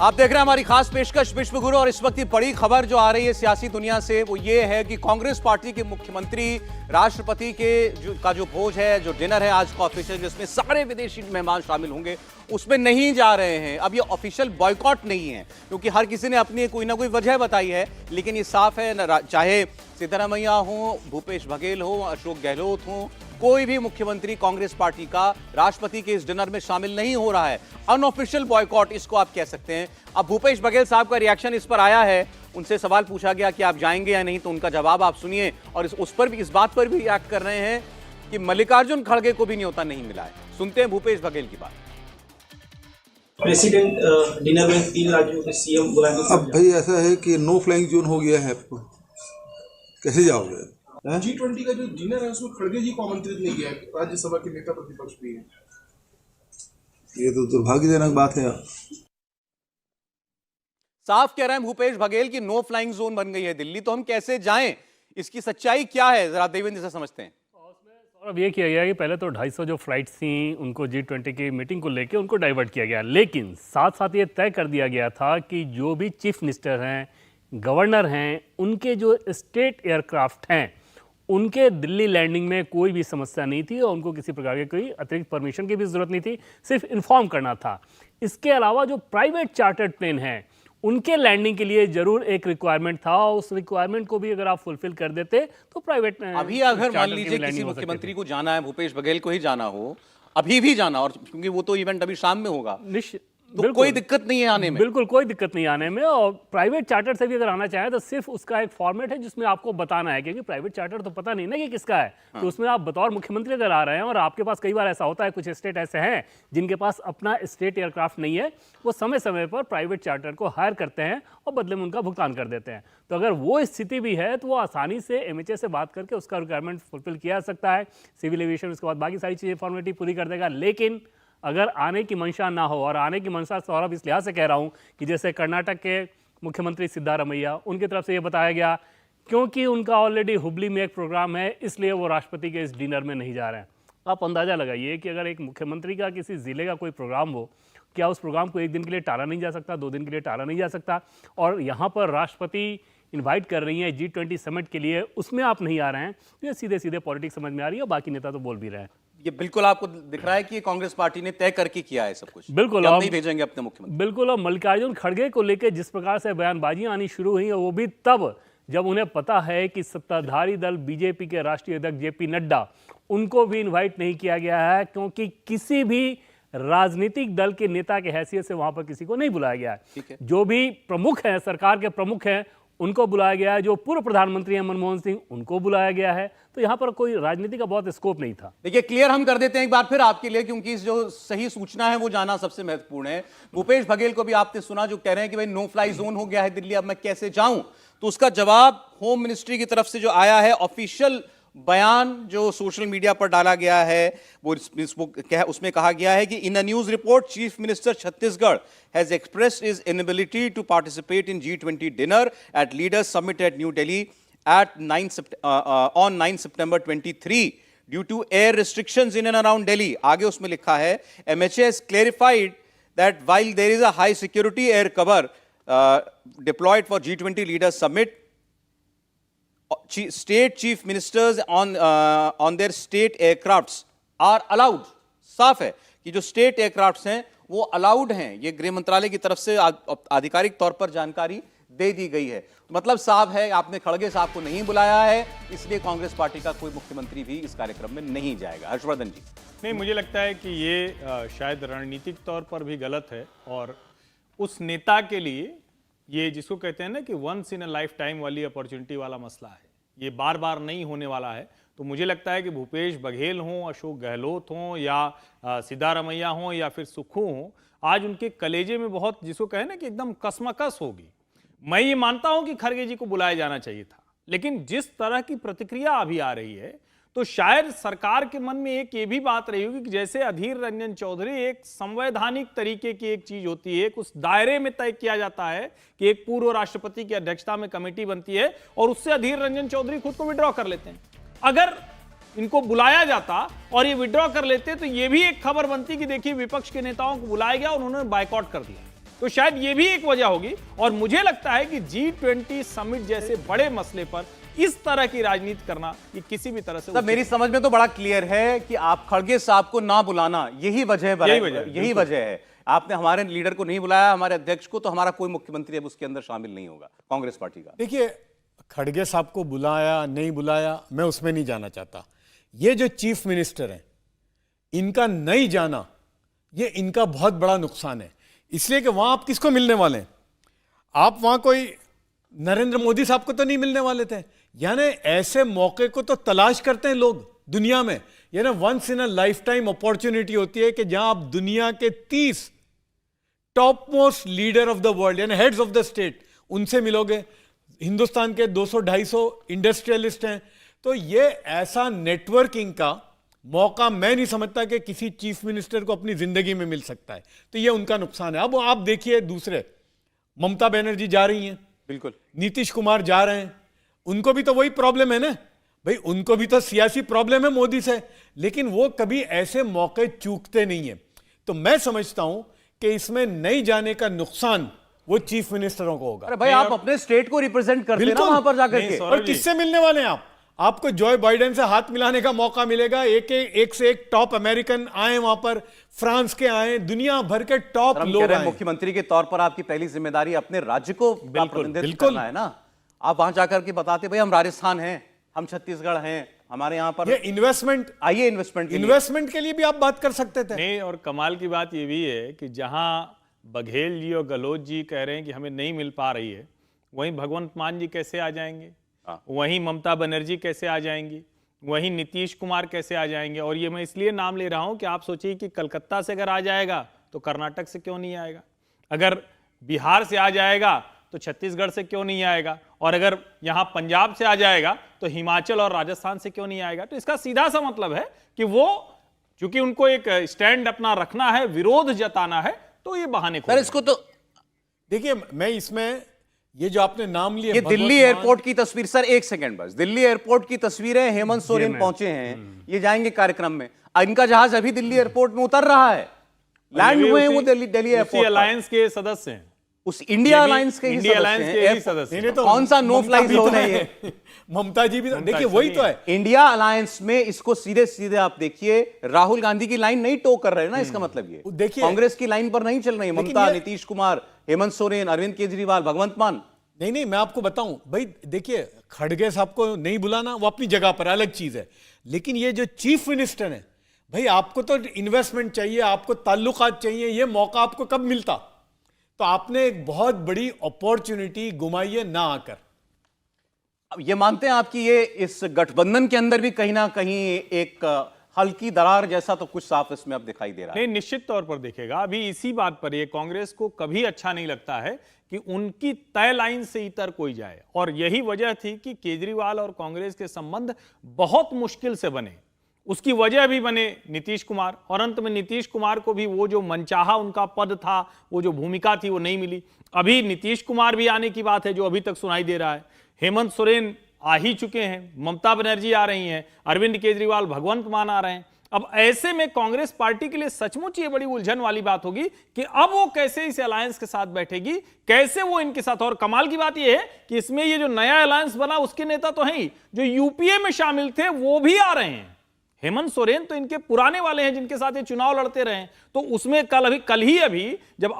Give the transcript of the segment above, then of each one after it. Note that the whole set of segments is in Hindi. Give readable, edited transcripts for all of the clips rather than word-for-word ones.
आप देख रहे हैं हमारी खास पेशकश विश्व गुरु और इस वक्त की बड़ी खबर जो आ रही है सियासी दुनिया से वो ये है कि कांग्रेस पार्टी के मुख्यमंत्री राष्ट्रपति के का जो भोज है, जो डिनर है आज का ऑफिशियल, जिसमें सारे विदेशी मेहमान शामिल होंगे, उसमें नहीं जा रहे हैं। अब ये ऑफिशियल बॉयकॉट नहीं है क्योंकि हर किसी ने अपनी कोई ना कोई वजह बताई है, लेकिन ये साफ है चाहे सिद्धरामैया हो, भूपेश बघेल हो, अशोक गहलोत हो, कोई भी मुख्यमंत्री कांग्रेस पार्टी का राष्ट्रपति के इस डिनर में शामिल नहीं हो रहा है। अनऑफिशियल बॉयकॉट इसको आप कह सकते हैं। अब भूपेश बघेल साहब का रिएक्शन इस पर आया है, उनसे सवाल पूछा गया कि आप जाएंगे या नहीं, तो उनका जवाब आप सुनिए। और इस बात पर भी रिएक्ट कर रहे हैं कि मल्लिकार्जुन खड़गे को भी न्योता नहीं मिला है। सुनते हैं भूपेश बघेल की बात। प्रेसिडेंट डिनर में 3 राज्यों के सीएम बुलाएंगे। अब भाई ऐसा है कि नो फ्लाइंग जोन हो गया है, आपको कैसे जाओगे? G20 का जो डिनर है उसमें खड़गे जी को आमंत्रित नहीं किया है, राज्यसभा के नेता प्रतिपक्ष भी है। ये तो दुर्भाग्यजनक बात है। साफ कह रहे हैं भूपेश बघेल की नो फ्लाइंग जोन बन गई है दिल्ली, तो हम कैसे जाएं? इसकी सच्चाई क्या है, जरा देवेंद्र से समझते हैं। अब ये किया गया कि पहले तो 250 जो फ्लाइट्स थी उनको G20 की मीटिंग को लेके उनको डाइवर्ट किया गया, लेकिन साथ साथ ये तय कर दिया गया था कि जो भी चीफ मिनिस्टर हैं, गवर्नर हैं, उनके जो स्टेट एयरक्राफ्ट हैं, उनके दिल्ली लैंडिंग में कोई भी समस्या नहीं थी और उनको किसी प्रकार की कोई अतिरिक्त परमिशन की भी ज़रूरत नहीं थी, सिर्फ इन्फॉर्म करना था। इसके अलावा जो प्राइवेट चार्टर्ड प्लेन हैं उनके लैंडिंग के लिए जरूर एक रिक्वायरमेंट था, उस रिक्वायरमेंट को भी अगर आप फुलफिल कर देते तो प्राइवेट अभी अगर मान लीजिए किसी मुख्यमंत्री को जाना है, भूपेश बघेल को ही जाना हो, अभी भी जाना, और क्योंकि वो तो इवेंट अभी शाम में होगा, तो कोई दिक्कत नहीं है आने में। बिल्कुल कोई दिक्कत नहीं आने में। और प्राइवेट चार्टर से भी अगर आना चाहे तो सिर्फ उसका एक फॉर्मेट है जिसमें आपको बताना है, क्योंकि प्राइवेट चार्टर तो पता नहीं ना कि किसका है। हाँ। तो उसमें आप बतौर मुख्यमंत्री अगर आ रहे हैं और आपके पास कई बार ऐसा होता है, कुछ स्टेट ऐसे हैं जिनके पास अपना स्टेट एयरक्राफ्ट नहीं है, वो समय समय पर प्राइवेट चार्टर को हायर करते हैं और बदले में उनका भुगतान कर देते हैं। तो अगर वो स्थिति भी है तो वो आसानी से MHA से बात करके उसका रिक्वायरमेंट फुलफिल किया जा सकता है। सिविल एविएशन उसके बाद बाकी सारी चीज़ें फॉर्मेलिटी पूरी कर देगा। लेकिन अगर आने की मंशा ना हो, और आने की मंशा सौरभ इस लिहाज से कह रहा हूं कि जैसे कर्नाटक के मुख्यमंत्री सिद्धारमैया, उनकी तरफ से ये बताया गया क्योंकि उनका ऑलरेडी हुबली में एक प्रोग्राम है इसलिए वो राष्ट्रपति के इस डिनर में नहीं जा रहे हैं। आप अंदाज़ा लगाइए कि अगर एक मुख्यमंत्री का किसी ज़िले का कोई प्रोग्राम हो, क्या उस प्रोग्राम को 1 दिन के लिए टाला नहीं जा सकता, 2 दिन के लिए टाला नहीं जा सकता? और यहाँ पर राष्ट्रपति इनवाइट कर रही हैं G20 समिट के लिए, उसमें आप नहीं आ रहे हैं, तो ये सीधे सीधे पॉलिटिक्स समझ में आ रही है। बाकी नेता तो बोल भी रहे हैं। ये बिल्कुल आपको दिख रहा है कि कांग्रेस पार्टी ने तय करके किया है सब कुछ। बिल्कुल नहीं भेजेंगे अपने मुख्यमंत्री। बिल्कुल। और मल्लिकार्जुन खड़गे को लेकर जिस प्रकार से बयानबाजियां आनी शुरू हुई, वो भी तब जब उन्हें पता है कि सत्ताधारी दल BJP के राष्ट्रीय अध्यक्ष JP नड्डा, उनको भी इनवाइट नहीं किया गया है, क्योंकि किसी भी राजनीतिक दल के नेता के हैसियत से वहां पर किसी को नहीं बुलाया गया है। जो भी प्रमुख हैं, सरकार के प्रमुख हैं, उनको बुलाया गया है। जो पूर्व प्रधानमंत्री हैं मनमोहन सिंह, उनको बुलाया गया है। तो यहां पर कोई राजनीति का बहुत स्कोप नहीं था। देखिए, क्लियर हम कर देते हैं एक बार फिर आपके लिए, क्योंकि जो सही सूचना है वो जाना सबसे महत्वपूर्ण है। भूपेश बघेल को भी आपने सुना जो कह रहे हैं कि भाई नो फ्लाई जोन हो गया है दिल्ली, अब मैं कैसे जाऊं? तो उसका जवाब होम मिनिस्ट्री की तरफ से जो आया है, ऑफिशियल बयान जो सोशल मीडिया पर डाला गया है, वो उसमें कहा गया है कि in a news report chief minister Chhattisgarh has expressed his inability to participate in G20 dinner at leaders summit at New Delhi at 9 September 23 due to air restrictions in and around Delhi. आगे उसमें लिखा है MHA has clarified that while there is a high security air cover deployed for G20 leaders summit, state chief ministers on their state aircrafts are allowed। साफ है कि जो स्टेट एयरक्राफ्ट्स हैं वो अलाउड हैं। ये गृह मंत्रालय की तरफ से आधिकारिक तौर पर जानकारी दे दी गई है। मतलब साफ है, आपने खड़गे साहब को नहीं बुलाया है, इसलिए कांग्रेस पार्टी का कोई मुख्यमंत्री भी इस कार्यक्रम में नहीं जाएगा। हर्षवर्धन जी। नहीं, मुझे लगता है कि ये शायद रणनीतिक तौर पर भी गलत है, और उस नेता के लिए ये जिसको कहते हैं ना कि once in a life time वाली अपॉर्चुनिटी वाला मसला है, ये बार बार नहीं होने वाला है। तो मुझे लगता है कि भूपेश बघेल हों, अशोक गहलोत हों, या सिद्धारमैया हों, या फिर सुक्खू हों, आज उनके कलेजे में बहुत जिसको कहे ना कि एकदम कसमकस होगी। मैं ये मानता हूं कि खड़गे जी को बुलाया जाना चाहिए था, लेकिन जिस तरह की प्रतिक्रिया अभी आ रही है, तो शायद सरकार के मन में एक ये भी बात रही होगी कि जैसे अधीर रंजन चौधरी एक संवैधानिक तरीके की एक चीज होती है, उस दायरे में तय किया जाता है कि एक पूर्व राष्ट्रपति की अध्यक्षता में कमेटी बनती है और उससे अधीर रंजन चौधरी खुद को विड्रॉ कर लेते हैं। अगर इनको बुलाया जाता और ये विड्रॉ कर लेते तो ये भी एक खबर बनती कि देखिए विपक्ष के नेताओं को बुलाया गया और उन्होंने बायकॉट कर दिया। तो शायद ये भी एक वजह होगी। और मुझे लगता है कि G20 समिट जैसे बड़े मसले पर इस तरह की राजनीति करना ये किसी भी तरह से तब मेरी समझ में तो बड़ा क्लियर है कि आप खड़गे साहब को ना बुलाना यही वजह यही वजह है। आपने हमारे लीडर को नहीं बुलाया, हमारे अध्यक्ष को, तो हमारा कोई मुख्यमंत्री अब उसके अंदर शामिल नहीं होगा कांग्रेस पार्टी का। देखिए, खड़गे साहब को बुलाया नहीं बुलाया मैं उसमें नहीं जाना चाहता। ये जो चीफ मिनिस्टर हैं, इनका नहीं जाना ये इनका बहुत बड़ा नुकसान है। इसलिए कि वहां आप किसको मिलने वाले हैं? आप वहां कोई नरेंद्र मोदी साहब को तो नहीं मिलने वाले थे। यानी ऐसे मौके को तो तलाश करते हैं लोग दुनिया में। यानी once in a life time opportunity होती है कि जहां आप दुनिया के 30 top most leader of the world यानी हेड्स ऑफ द स्टेट उनसे मिलोगे। हिंदुस्तान के 200-250 इंडस्ट्रियलिस्ट हैं। तो ये ऐसा नेटवर्किंग का मौका मैं नहीं समझता कि किसी चीफ मिनिस्टर को अपनी जिंदगी में मिल सकता है। तो ये उनका नुकसान है। अब आप देखिए, दूसरे ममता बनर्जी जा रही हैं, बिल्कुल नीतीश कुमार जा रहे हैं, उनको भी तो वही प्रॉब्लम है ना भाई, उनको भी तो सियासी प्रॉब्लम है मोदी से, लेकिन वो कभी ऐसे मौके चूकते नहीं है। तो मैं समझता हूं कि इसमें नहीं जाने का नुकसान वो चीफ मिनिस्टरों को होगा। अरे भाई, आप अपने स्टेट को रिप्रेजेंट करते हैं ना वहां पर जाकर के। और किससे मिलने वाले हैं आप? आपको जॉय बाइडेन से हाथ मिलाने का मौका मिलेगा। एक से एक टॉप अमेरिकन आए वहां पर, फ्रांस के आए, दुनिया भर के टॉप लोग आए। मुख्यमंत्री के तौर पर आपकी पहली जिम्मेदारी अपने राज्य को प्रतिनिधित्व करना है ना। आप वहां जाकर के बताते भाई हम राजस्थान हैं, हम छत्तीसगढ़ हैं, हमारे यहाँ पर ये इन्वेस्टमेंट, आइए इन्वेस्टमेंट के लिए भी आप बात कर सकते थे। नहीं, और कमाल की बात ये भी है कि जहां बघेल जी और गहलोत जी कह रहे हैं कि हमें नहीं मिल पा रही है, वहीं भगवंत मान जी कैसे आ जाएंगे, वहीं ममता बनर्जी कैसे आ जाएंगी, वहीं नीतीश कुमार कैसे आ जाएंगे। और ये मैं इसलिए नाम ले रहा हूं कि आप सोचिए कि कलकत्ता से अगर आ जाएगा तो कर्नाटक से क्यों नहीं आएगा, अगर बिहार से आ जाएगा तो छत्तीसगढ़ से क्यों नहीं आएगा, और अगर यहां पंजाब से आ जाएगा तो हिमाचल और राजस्थान से क्यों नहीं आएगा। तो इसका सीधा सा मतलब है कि वो चूंकि उनको एक स्टैंड अपना रखना है, विरोध जताना है, तो ये बहाने सर इसको तो देखिए, मैं इसमें ये जो आपने नाम लिए, ये दिल्ली एयरपोर्ट की तस्वीर, सर एक सेकंड बस, दिल्ली एयरपोर्ट की तस्वीरें, हेमंत सोरेन पहुंचे हैं, ये जाएंगे कार्यक्रम में, इनका जहाज अभी दिल्ली एयरपोर्ट में उतर रहा है, लैंड हुए हैं वो दिल्ली एयरपोर्ट। अलायंस के सदस्य हैं, उस इंडिया अलायंस के ही सदस्य हैं। तो कौन सा नो फ्लाई जोन है ये? ममता जी भी देखिए वही तो है। इंडिया अलायंस में इसको सीधे सीधे आप देखिए, राहुल गांधी की लाइन नहीं टो कर रहे ना, इसका मतलब ये देखिए कांग्रेस की लाइन पर नहीं चल रही। ममता, नीतीश कुमार, हेमंत सोरेन, अरविंद केजरीवाल, भगवंत मान। नहीं, मैं आपको बताऊं भाई, देखिए खड़गे साहब को नहीं बुलाना वो अपनी जगह पर अलग चीज है, लेकिन ये जो चीफ मिनिस्टर है भाई, आपको तो इन्वेस्टमेंट चाहिए, आपको ताल्लुकात चाहिए, ये मौका आपको कब मिलता? तो आपने एक बहुत बड़ी अपॉर्चुनिटी गुमाई है ना आकर। अब ये मानते हैं आपकी ये इस गठबंधन के अंदर भी कहीं ना कहीं एक हल्की दरार जैसा तो कुछ साफ इसमें अब दिखाई दे रहा है। नहीं, निश्चित तौर पर दिखेगा। अभी इसी बात पर ये कांग्रेस को कभी अच्छा नहीं लगता है कि उनकी तय लाइन से इतर कोई जाए, और यही वजह थी कि केजरीवाल और कांग्रेस के संबंध बहुत मुश्किल से बने। उसकी वजह भी बने नीतीश कुमार, और अंत में नीतीश कुमार को भी वो जो मनचाहा उनका पद था, वो जो भूमिका थी, वो नहीं मिली। अभी नीतीश कुमार भी आने की बात है, जो अभी तक सुनाई दे रहा है। हेमंत सोरेन आ ही चुके हैं, ममता बनर्जी आ रही हैं, अरविंद केजरीवाल, भगवंत मान आ रहे हैं। अब ऐसे में कांग्रेस पार्टी के लिए सचमुच ये बड़ी उलझन वाली बात होगी कि अब वो कैसे इस अलायंस के साथ बैठेगी, कैसे वो इनके साथ। और कमाल की बात ये है कि इसमें ये जो नया अलायंस बना, उसके नेता तो हैं ही, जो यूपीए में शामिल थे वो भी आ रहे हैं। हेमंत सोरेन तो इनके पुराने वाले हैं, जिनके साथ ये चुनाव लड़ते रहे। तो उसमें कल ही जब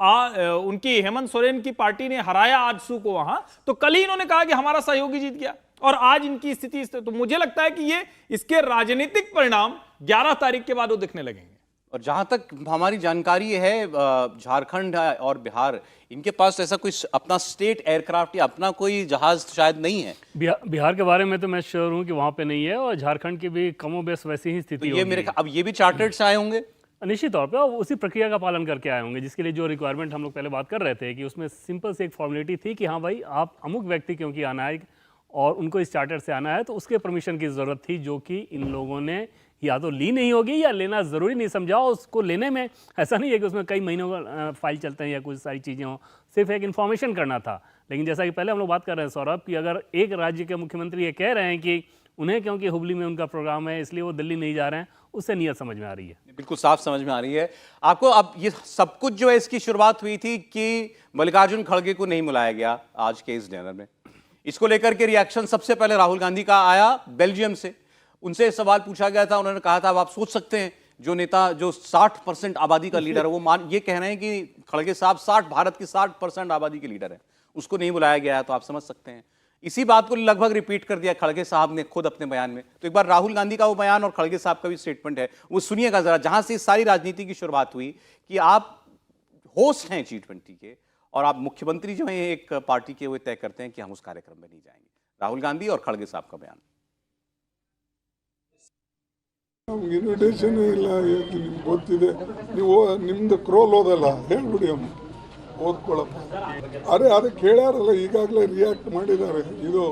उनकी हेमंत सोरेन की पार्टी ने हराया आजसू को वहां, तो कल ही इन्होंने कहा कि हमारा सहयोगी जीत गया, और आज इनकी स्थिति। तो मुझे लगता है कि ये इसके राजनीतिक परिणाम 11 तारीख के बाद वो दिखने लगेंगे। और जहां तक हमारी जानकारी है, झारखंड और बिहार, इनके पास ऐसा कोई अपना स्टेट एयरक्राफ्ट या अपना कोई जहाज शायद नहीं है। बिहार के बारे में तो मैं श्योर हूं कि वहां पे नहीं है, और झारखंड की भी कमोबेश वैसी ही स्थिति तो ये मेरे अब ये भी चार्टर्ड से आए होंगे निश्चित तौर पे, और उसी प्रक्रिया का पालन करके आए होंगे, जिसके लिए जो रिक्वायरमेंट हम लोग पहले बात कर रहे थे कि उसमें सिंपल से एक फॉर्मेलिटी थी कि हाँ भाई, आप अमुक व्यक्ति क्योंकि आना है और उनको इस चार्टर से आना है, तो उसके परमिशन की जरूरत थी, जो कि इन लोगों ने या तो ली नहीं होगी या लेना जरूरी नहीं समझा। उसको लेने में ऐसा नहीं है कि उसमें कई महीनों का फाइल चलते हैं या कुछ सारी चीज़ें हों, सिर्फ एक इन्फॉर्मेशन करना था। लेकिन जैसा कि पहले हम लोग बात कर रहे हैं सौरभ, कि अगर एक राज्य के मुख्यमंत्री ये कह रहे हैं कि उन्हें क्योंकि हुबली में उनका प्रोग्राम है इसलिए वो दिल्ली नहीं जा रहे हैं, उससे नीयत समझ में आ रही है। बिल्कुल साफ समझ में आ रही है आपको। अब ये सब कुछ जो है इसकी शुरुआत हुई थी कि मल्लिकार्जुन खड़गे को नहीं बुलाया गया आज के इस डिनर में। इसको लेकर के रिएक्शन सबसे पहले राहुल गांधी का आया बेल्जियम से। उनसे सवाल पूछा गया था, उन्होंने कहा था अब आप सोच सकते हैं जो नेता जो 60% आबादी का लीडर है वो ये कह रहे हैं कि खड़गे साहब भारत की 60% आबादी के लीडर है, उसको नहीं बुलाया गया है, तो आप समझ सकते हैं। इसी बात को लगभग रिपीट कर दिया खड़गे साहब ने खुद अपने बयान में। तो एक बार राहुल गांधी का वो बयान और खड़गे साहब का भी स्टेटमेंट है, वो सुनिएगा जरा, जहां से सारी राजनीति की शुरुआत हुई कि आप होस्ट हैं G20 के और आप मुख्यमंत्री जो हैं एक पार्टी के, वो तय करते हैं कि हम उस कार्यक्रम में नहीं जाएंगे। राहुल गांधी और खड़गे साहब का बयान। ನಮ್ಗೆ ಇನ್ವಿಟೇಷನ್ ಇಲ್ಲ, ನಿಮ್ಗೆ ಗೊತ್ತಿದೆ, ನೀವು ನಿಮ್ದು ಕ್ರೋಲ್ ಓದಲ್ಲ ಹೇಳ್ಬಿಡಿ, ಅಮ್ಮ ಓದ್ಕೊಳಪ್ಪ. ಅರೆ ಅದಕ್ಕೆ ಹೇಳ್ಯಾರಲ್ಲ, ಈಗಾಗಲೇ ರಿಯಾಕ್ಟ್ ಮಾಡಿದ್ದಾರೆ. ಇದು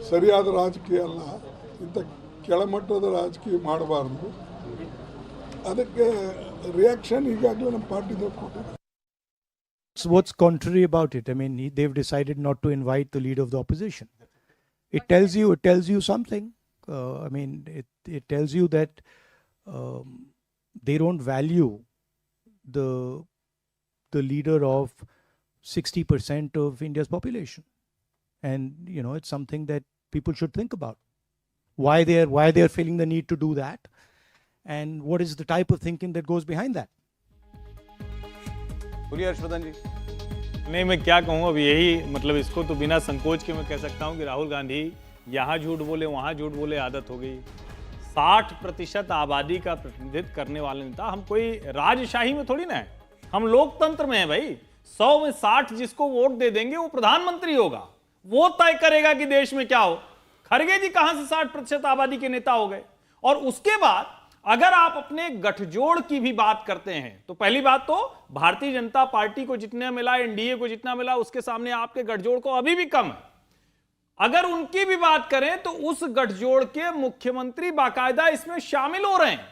ಸರಿಯಾದ ರಾಜಕೀಯ ಅಲ್ಲ, ಇಂಥ ಕೆಳಮಟ್ಟದ ರಾಜಕೀಯ ಮಾಡಬಾರ್ದು. ಅದಕ್ಕೆ ರಿಯಾಕ್ಷನ್ ಈಗಾಗಲೇ ನಮ್ಮ ಪಾರ್ಟಿದವ್ರು ಕೊಟ್ಟಿದ್ದಾರೆ. So what's contrary about it? I mean, they've decided not to invite the leader of the opposition. It tells you something. I mean, it tells you that they don't value the leader of 60% of India's population, and you know, it's something that people should think about. Why they're feeling the need to do that, and what is the type of thinking that goes behind that. बोलिए हर्षवर्धन जी। नहीं, मैं क्या कहूँ अब, यही मतलब इसको तो बिना संकोच के मैं कह सकता हूँ कि राहुल गांधी यहाँ झूठ बोले वहाँ झूठ बोले आदत हो गई। 60% आबादी का प्रतिनिधित्व करने वाले नेता, हम कोई राजशाही में थोड़ी ना है, हम लोकतंत्र में है भाई। 100 में 60 जिसको वोट दे देंगे वो प्रधानमंत्री होगा, वो तय करेगा कि देश में क्या हो। खड़गे जी कहां से 60% आबादी के नेता हो गए? और उसके बाद अगर आप अपने गठजोड़ की भी बात करते हैं तो पहली बात तो भारतीय जनता पार्टी को जितना मिला, एनडीए को जितना मिला, उसके सामने आपके गठजोड़ को अभी भी कम है। अगर उनकी भी बात करें तो उस गठजोड़ के मुख्यमंत्री बाकायदा इसमें शामिल हो रहे हैं।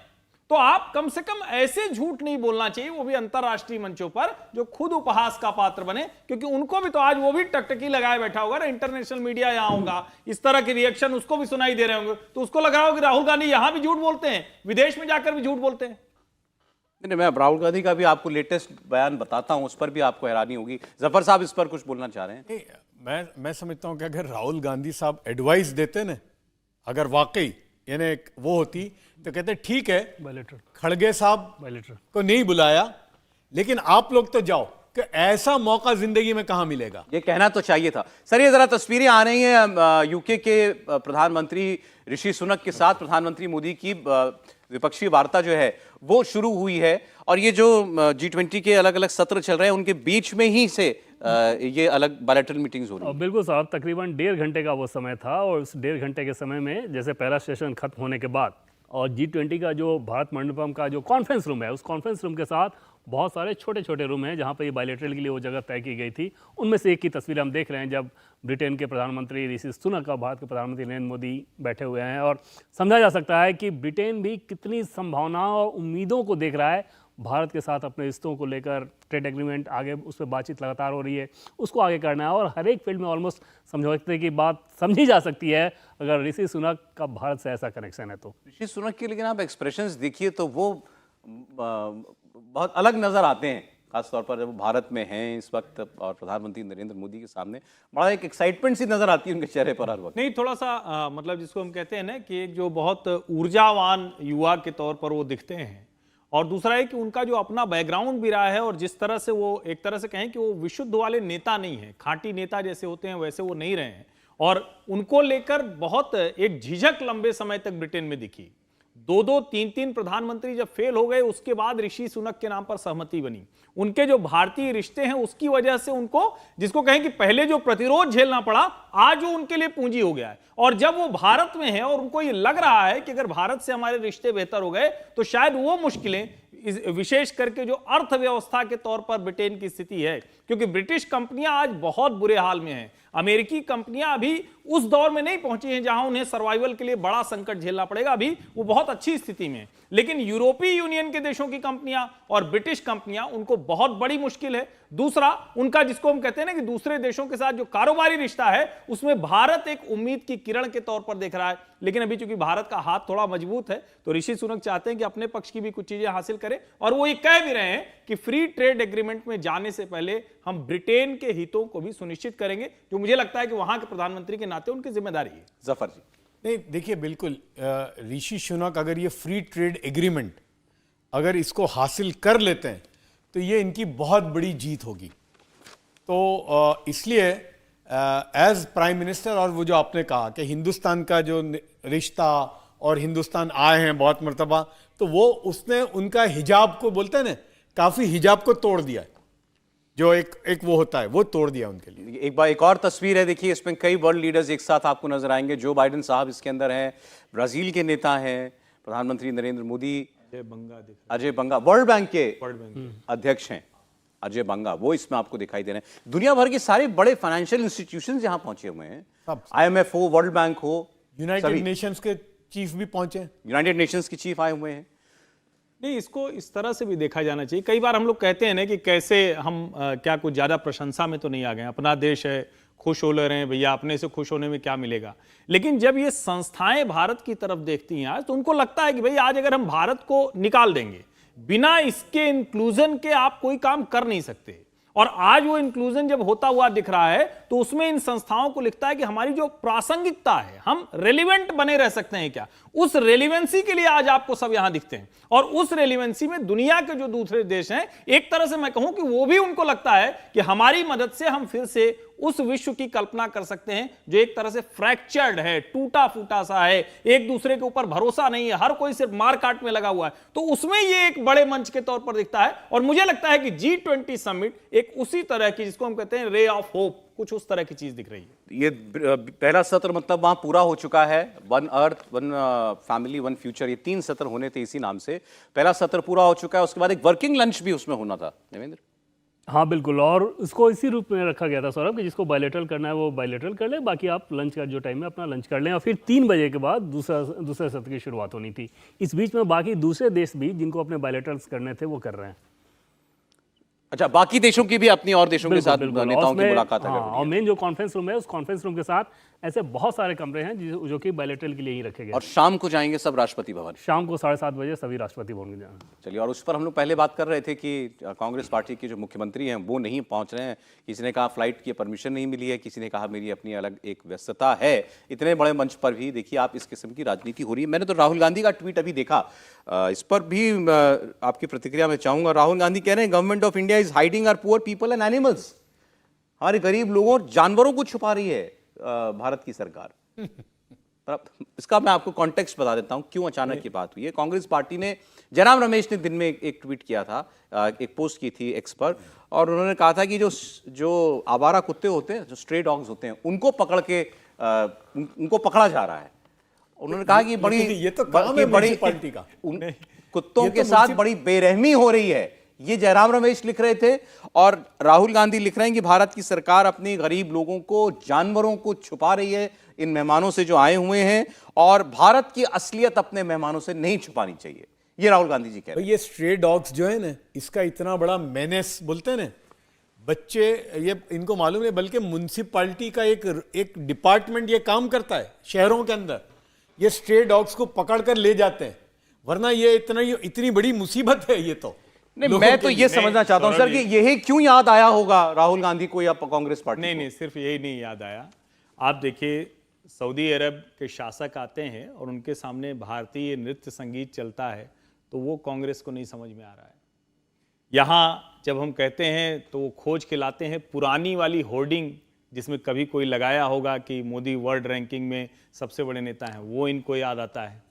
तो आप कम से कम ऐसे झूठ नहीं बोलना चाहिए, वो भी अंतरराष्ट्रीय मंचों पर, जो खुद उपहास का पात्र बने, क्योंकि उनको भी तो आज वो भी टकटकी लगाए बैठा होगा ना, इंटरनेशनल मीडिया यहां होगा, इस तरह के रिएक्शन उसको भी सुनाई दे रहे होंगे, तो उसको लग रहा होगा कि राहुल गांधी यहां भी झूठ बोलते हैं, विदेश में जाकर भी झूठ बोलते हैं। नहीं, मैं राहुल गांधी का भी आपको लेटेस्ट बयान बताता हूं, उस पर भी आपको हैरानी होगी। जफर साहब इस पर कुछ बोलना चाह रहे हैं? मैं समझता हूं कि अगर राहुल गांधी साहब एडवाइस देते ना, अगर वाकई यानी वो होती तो कहते ठीक है खड़गे साहब को नहीं बुलाया, लेकिन आप लोग तो जाओ, कि ऐसा मौका जिंदगी में कहां मिलेगा, ये कहना तो चाहिए था। सर, ये जरा तस्वीरें आ रही हैं यूके के प्रधानमंत्री ऋषि सुनक के साथ प्रधानमंत्री मोदी की विपक्षी वार्ता जो है वो शुरू हुई है, और ये जो G20 के अलग अलग सत्र चल रहे हैं उनके बीच में ही से ये अलग बायलैटरल मीटिंग्स हो रही हैं। बिल्कुल साहब, तकरीबन 1.5 घंटे का वो समय था, और उस 1.5 घंटे के समय में जैसे पहला सेशन खत्म होने के बाद और G20 का जो भारत मंडपम का जो कॉन्फ्रेंस रूम है, उस कॉन्फ्रेंस रूम के साथ बहुत सारे छोटे छोटे रूम हैं जहाँ पर ये बायलैटरल के लिए वो जगह तय की गई थी। उनमें से एक की तस्वीर हम देख रहे हैं, जब ब्रिटेन के प्रधानमंत्री ऋषि सुनक और भारत के प्रधानमंत्री नरेंद्र मोदी बैठे हुए हैं, और समझा जा सकता है कि ब्रिटेन भी कितनी संभावनाओं और उम्मीदों को देख रहा है भारत के साथ अपने रिश्तों को लेकर। ट्रेड एग्रीमेंट आगे, उस पर बातचीत लगातार हो रही है, उसको आगे करना है, और हर एक फील्ड में ऑलमोस्ट समझौते की बात समझी जा सकती है अगर ऋषि सुनक का भारत से ऐसा कनेक्शन है तो। ऋषि सुनक के लेकिन आप एक्सप्रेशंस देखिए तो वो बहुत अलग नजर आते हैं, खासतौर पर जब वो भारत में हैं इस वक्त और प्रधानमंत्री नरेंद्र मोदी के सामने बड़ा एक एक्साइटमेंट सी नजर आती है उनके चेहरे पर हर वक्त। नहीं, थोड़ा सा मतलब जिसको हम कहते हैं ना कि एक जो बहुत ऊर्जावान युवा के तौर पर वो दिखते हैं, और दूसरा है कि उनका जो अपना बैकग्राउंड भी रहा है, और जिस तरह से वो एक तरह से कहें कि वो विशुद्ध वाले नेता नहीं है, खांटी नेता जैसे होते हैं वैसे वो नहीं रहे हैं, और उनको लेकर बहुत एक झिझक लंबे समय तक ब्रिटेन में दिखी। 2-2, 3-3 प्रधानमंत्री जब फेल हो गए, उसके बाद ऋषि सुनक के नाम पर सहमति बनी। उनके जो भारतीय रिश्ते हैं उसकी वजह से उनको, जिसको कहें कि पहले जो प्रतिरोध झेलना पड़ा, आज वो उनके लिए पूंजी हो गया है। और जब वो भारत में है और उनको ये लग रहा है कि अगर भारत से हमारे रिश्ते बेहतर हो गए तो शायद वो मुश्किलें, विशेष करके जो अर्थव्यवस्था के तौर पर ब्रिटेन की स्थिति है, क्योंकि ब्रिटिश कंपनियां आज बहुत बुरे हाल में हैं, अमेरिकी कंपनियां अभी उस दौर में नहीं पहुंची हैं जहां उन्हें सर्वाइवल के लिए बड़ा संकट झेलना पड़ेगा, अभी वो बहुत अच्छी स्थिति में। लेकिन यूरोपीय यूनियन के देशों की कंपनियां और ब्रिटिश कंपनियां, उनको बहुत बड़ी मुश्किल है। दूसरा, उनका जिसको हम कहते हैं ना कि दूसरे देशों के साथ जो कारोबारी रिश्ता है उसमें भारत एक उम्मीद की किरण के तौर पर देख रहा है। लेकिन अभी चूंकि भारत का हाथ थोड़ा मजबूत है तो ऋषि सुनक चाहते हैं कि अपने पक्ष की भी कुछ चीजें हासिल करें, और वो ये कह भी रहे हैं कि फ्री ट्रेड एग्रीमेंट में जाने से पहले हम ब्रिटेन के हितों को भी सुनिश्चित करेंगे, जो मुझे लगता है कि वहां के प्रधानमंत्री के नाते उनकी जिम्मेदारी है। जफर जी, नहीं देखिए, बिल्कुल ऋषि सुनक अगर ये फ्री ट्रेड एग्रीमेंट अगर इसको हासिल कर लेते हैं तो ये इनकी बहुत बड़ी जीत होगी। तो इसलिए एज प्राइम मिनिस्टर, और वो जो आपने कहा कि हिंदुस्तान का जो रिश्ता और हिंदुस्तान आए हैं बहुत मर्तबा, तो वो उसने उनका हिजाब को बोलते हैं ना, काफी हिजाब को तोड़ दिया है, जो एक वो होता है वो तोड़ दिया उनके लिए। एक बार एक और तस्वीर है, देखिए इसमें कई वर्ल्ड लीडर्स एक साथ आपको नजर आएंगे। जो बाइडेन साहब इसके अंदर हैं, ब्राजील के नेता हैं, प्रधानमंत्री नरेंद्र मोदी, अजय बंगा वर्ल्ड बैंक के अध्यक्ष हैं, अजय बंगा, वो इसमें आपको दिखाई दे रहे हैं। दुनिया भर के सारे बड़े फाइनेंशियल इंस्टीट्यूशंस यहां पहुंचे हुए हैं, IMF हो, वर्ल्ड बैंक हो, यूनाइटेड नेशंस के चीफ भी पहुंचे, यूनाइटेड नेशंस के चीफ आए हुए हैं। नहीं, इसको इस तरह से भी देखा जाना चाहिए। कई बार हम लोग कहते हैं ना कि कैसे हम क्या कुछ ज्यादा प्रशंसा में तो नहीं आ गए, अपना देश है, खुश हो ले रहे हैं भैया, अपने से खुश होने में क्या मिलेगा। लेकिन जब ये संस्थाएं भारत की तरफ देखती हैं आज, तो उनको लगता है कि भाई आज अगर हम भारत को निकाल देंगे, बिना इसके इंक्लूजन के आप कोई काम कर नहीं सकते। और आज वो इंक्लूजन जब होता हुआ दिख रहा है तो उसमें इन संस्थाओं को लिखता है कि हमारी जो प्रासंगिकता है, हम रेलिवेंट बने रह सकते हैं क्या, उस रेलिवेंसी के लिए आज आपको सब यहां दिखते हैं। और उस रेलिवेंसी में दुनिया के जो दूसरे देश हैं, एक तरह से मैं कहूं कि वो भी उनको लगता है कि हमारी मदद से हम फिर से उस विश्व की कल्पना कर सकते हैं जो एक तरह से फ्रैक्चर्ड है, टूटा फूटा सा है, एक दूसरे के ऊपर भरोसा नहीं है, हर कोई सिर्फ मार काट में लगा हुआ है। तो उसमें ये एक बड़े मंच के तौर पर दिखता है। और मुझे लगता है कि G20 समिट एक उसी तरह की, जिसको हम कहते हैं रे ऑफ होप, कुछ उस तरह की चीज दिख रही है। ये पहला सत्र मतलब वहां पूरा हो चुका है, one earth one family one future, ये 3 सत्र होने थे इसी नाम से। पहला सत्र पूरा हो चुका है, उसके बाद एक वर्किंग लंच भी उसमें होना था देवेंद्र। हाँ बिल्कुल, और उसको इसी रूप में रखा गया था सौरभ कि जिसको बायलैटरल करना है वो बायलैटरल कर ले, बाकी आप लंच का जो टाइम है अपना लंच कर लें, और फिर 3 बजे के बाद दूसरे सत्र की शुरुआत होनी थी। इस बीच में बाकी दूसरे देश भी जिनको अपने बायलैटरल्स करने थे वो कर रहे हैं। अच्छा, बाकी देशों की भी अपनी और देशों के साथ नेताओं की मुलाकात है। और मेन जो कॉन्फ्रेंस रूम है, उस कॉन्फ्रेंस रूम के साथ ऐसे बहुत सारे कमरे हैं जो कि बायलैटरल के लिए ही रखे गए। और शाम को जाएंगे सब राष्ट्रपति भवन, शाम को 7:30 बजे सभी राष्ट्रपति भवन में जाना। चलिए, और उस पर हम लोग पहले बात कर रहे थे कि कांग्रेस पार्टी के जो मुख्यमंत्री हैं वो नहीं पहुंच रहे हैं। किसी ने कहा फ्लाइट की परमिशन नहीं मिली है, किसी ने कहा मेरी अपनी अलग एक व्यस्तता है। इतने बड़े मंच पर भी देखिए आप इस किस्म की राजनीति हो रही है। मैंने तो राहुल गांधी का ट्वीट अभी देखा, इस पर भी आपकी प्रतिक्रिया में चाहूंगा। राहुल गांधी कह रहे हैं government of India is hiding our poor people and animals, हमारे गरीब लोगों जानवरों को छुपा रही है भारत की सरकार। इसका मैं आपको कॉन्टेक्स्ट बता देता हूं क्यों अचानक की बात हुई है। कांग्रेस पार्टी ने, जयराम रमेश ने दिन में एक ट्वीट किया था, एक पोस्ट की थी एक्स पर, और उन्होंने कहा था कि जो आवारा कुत्ते होते हैं, जो स्ट्रे डॉग्स होते हैं, उनको पकड़ के उनको पकड़ा जा रहा है। उन्होंने कहा कि बड़ी ये तो काम है म्युनिसिपैलिटी का, कुत्तों के साथ बड़ी बेरहमी हो रही है। ये जयराम रमेश लिख रहे थे और राहुल गांधी लिख रहे हैं कि भारत की सरकार अपने गरीब लोगों को, जानवरों को छुपा रही है इन मेहमानों से जो आए हुए हैं, और भारत की असलियत अपने मेहमानों से नहीं छुपानी चाहिए। ये राहुल गांधी जी कह रहे हैं। ये स्ट्रे डॉग्स जो है ना, इसका इतना बड़ा मेनेस बोलते हैं ना, बच्चे ये इनको मालूम है, बल्कि म्युनिसिपैलिटी का एक डिपार्टमेंट ये काम करता है शहरों के अंदर, ये स्ट्रे डॉग्स को पकड़ कर ले जाते हैं, वरना ये इतनी बड़ी मुसीबत है ये तो। नहीं, मैं तो ये समझना चाहता हूं सर कि यही क्यों याद आया होगा राहुल गांधी को या कांग्रेस पार्टी को? नहीं, सिर्फ यही नहीं याद आया। आप देखिए, सऊदी अरब के शासक आते हैं और उनके सामने भारतीय नृत्य संगीत चलता है तो वो कांग्रेस को नहीं समझ में आ रहा है। यहाँ जब हम कहते हैं तो वो खोज के लाते हैं पुरानी वाली होर्डिंग जिसमें कभी कोई लगाया होगा कि मोदी वर्ल्ड रैंकिंग में सबसे बड़े नेता हैं, वो इनको याद आता है।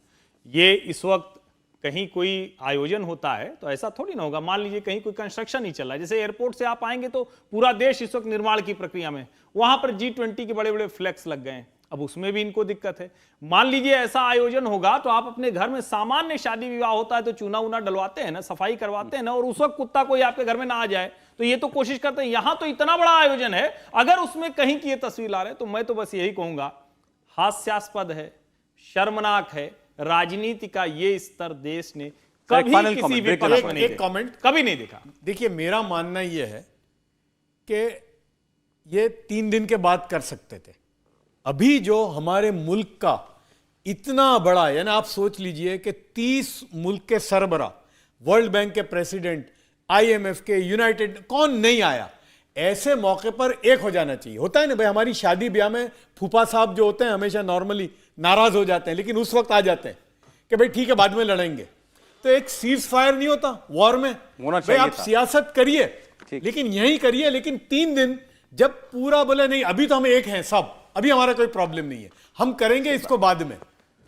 ये इस वक्त कहीं कोई आयोजन होता है तो ऐसा थोड़ी ना होगा, मान लीजिए कहीं कोई कंस्ट्रक्शन ही चल रहा है, जैसे एयरपोर्ट से आप आएंगे तो पूरा देश इस वक्त निर्माण की प्रक्रिया में, वहां पर G20 के बड़े बड़े फ्लैग्स लग गए हैं, अब उसमें भी इनको दिक्कत है। मान लीजिए ऐसा आयोजन होगा तो आप अपने घर में सामान्य शादी विवाह होता है तो चूना उना डलवाते हैं ना, सफाई करवाते हैं ना, और उस वक्त कुत्ता कोई आपके घर में ना आ जाए, तो ये तो कोशिश करते हैं। यहां तो इतना बड़ा आयोजन है, अगर उसमें कहीं की ये तस्वीर ला रहे हैं तो मैं तो बस यही कहूंगा, हास्यास्पद है, शर्मनाक है। राजनीति का ये स्तर देश ने कभी किसी विपक्ष में नहीं देखा, कभी नहीं देखा। देखिए, मेरा मानना यह है कि ये 3 दिन के बाद कर सकते थे। अभी जो हमारे मुल्क का इतना बड़ा, यानी आप सोच लीजिए कि 30 मुल्क के सरबरा, वर्ल्ड बैंक के प्रेसिडेंट, IMF के, यूनाइटेड, कौन नहीं आया? ऐसे मौके पर एक हो जाना चाहिए। होता है ना भाई, हमारी शादी ब्याह में फूफा साहब जो होते हैं हमेशा नॉर्मली नाराज हो जाते हैं, लेकिन उस वक्त आ जाते हैं कि भाई ठीक है बाद में लड़ेंगे। तो एक सीज फायर नहीं होता वॉर में, होना भाई चाहिए आप था। सियासत करिए ठीक। लेकिन यही करिए। लेकिन 3 दिन जब पूरा बोले नहीं अभी तो हम एक हैं सब, अभी हमारा कोई प्रॉब्लम नहीं है, हम करेंगे इसको बाद में,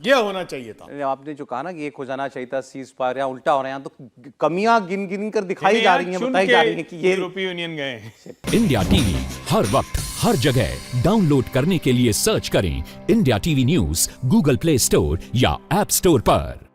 यह होना चाहिए था। आपने जो कहा ना कि एक हो जाना चाहिए था, सीज फायर, या उल्टा हो रहा है, यहाँ तो कमियां गिन गिन कर दिखाई जा रही हैं, बताई जा रही हैं कि ये यूरोपीय यूनियन गए हैं। इंडिया टीवी हर वक्त हर जगह डाउनलोड करने के लिए सर्च करें India TV news Google play store या ऐप स्टोर पर।